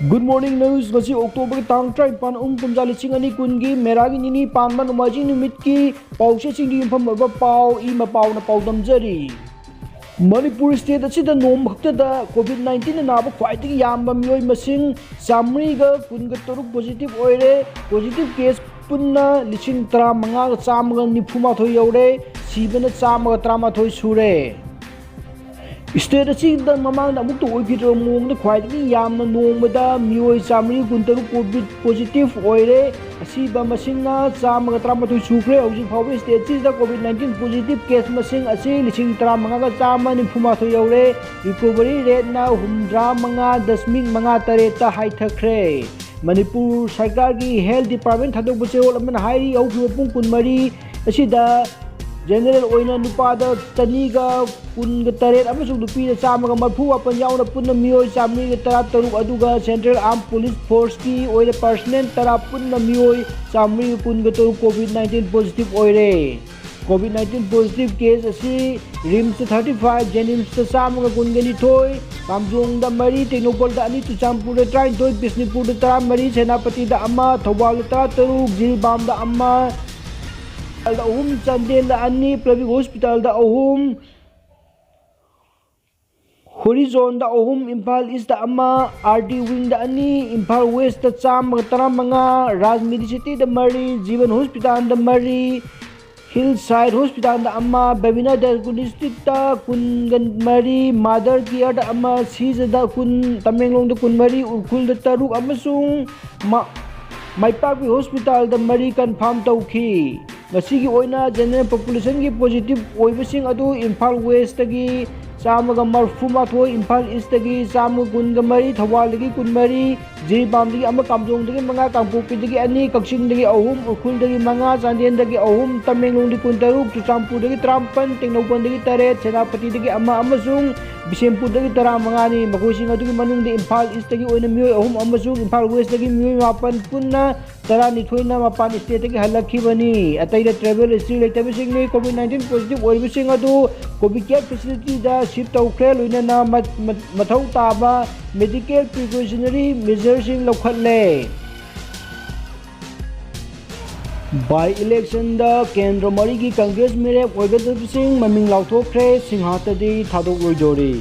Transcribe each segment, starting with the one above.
Good morning news ngasi October tang trai pan kumja liching ani kungi meragi nini panman umaji numit ki pause singdi yumpham oiba pau Emapao na pau damjari Manipur state asida nom khakta da COVID-19 na ba khwaidagi yamba mioi masing samri ga kunga toruk positive oire positive case punna liching tra manga ga chamaga nifuma thoi yaure sibana chamaga trama thoi sure State asida mamang na mukto oipidro mong na khwaidagi yamna nongmada mioi samri kuntaru COVID positive oire asiba masing na chamaga trama thoi sukre hauji phawe state sida COVID-19 positive case masing asi liching tra manga ga chama nifuma thoi yaure recovery rate na humdra manga dasmik manga tare ta haithakre Manipur Sarkar ki Health Department thadok bachewol aman hairi au pung kunmari asida General oina nupada taniga kunga taret amasung nupi chamaga marfu apan yauna punna mioi chamni tara taruk aduga Central Armed Police Force ki oile personnel tara punna mioi chamni kunga taruk COVID-19 positive oire COVID-19 positive case asi RIMS 35 Jenims chamaga kungani thoi Kamjong da mari Technopol da ani Chuchampur da train thoi Bisnipur da tara mari Senapati da amma Thobal da taruk Jilbam da amma da ahum Chandel da ani Public Hospital da ahum Horizon da ahum Imphal East da amma RD Wing da ani Imphal West da chamaga taramanga Rajmiri City da mari Jivan Hospital da mari Hillside Hospital da amma Babina da district da kungan mari Mother Care da amma Siza da kun Tamenglong da kun mari Urkhul da taruk amasung Maipapi Hospital da mari confirm tauki Masigi oina general population ki positive oibasing adu Imphal West tagi chamaga marfuma thoi Imphal East tagi chamaga kunga mari Thawal dagi kun mari Jilbam dagi ama Kamjong dagi manga Kangpopi dagi ani Kaksing dagi ahum Urkhul dagi manga Chandel dagi ahum Tamenglong dagi kun taruk Chuchampur dagi trampan Technopol dagi taret Senapati dagi ama amasung Bisempur dagi tara manga ni makosing adu manung di Imphal East tagi oina mioi ahum amasung Imphal West tagi mioi mapan punna tara nithoi na mapan state tagi halakhibani ataida travel history leitabising ni COVID-19 positive oibasing adu COVID care facility da shift tawkre loina na mathau taba medical precautionary measures in lokhatle by election da kendra mari ki congress mere oigadabising maming lauthokre singhatadi thadok loidori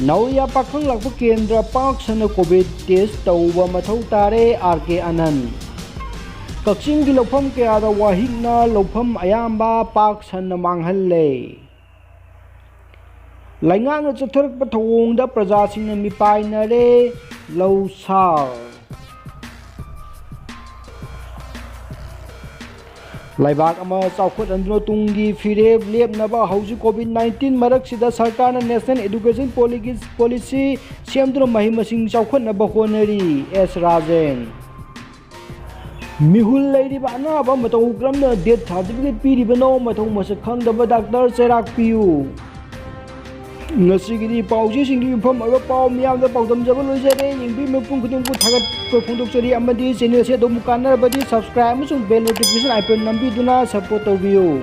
Nauya pakhang lakpa kendra pak sana COVID test tauba mathau tare RK Anand Kaksing ki lofam kaya da wahigna lofam ayamba pak sana manghalle Laingang na chatharak pathawong da prajasing na mipay na re lausar Laibak ama chawkhot anduna tunggi fireb lepnaba hauji COVID-19 maraksida sarkar na national education policy semduna mahi masing chawkhotnaba honari S Rajen Mihul leiriba anaba matau kramna death certificate piribano matau masak khangdaba doctor cherak piu Ngasigi pausi singdi yumpham oiba pau miyamda paudamjaba loijare yingbi mepung khudungku thagat ko phongdokchari amadi channel se dom kannar badi subscribe amasung bell notification icon nambi duna support tawbiyo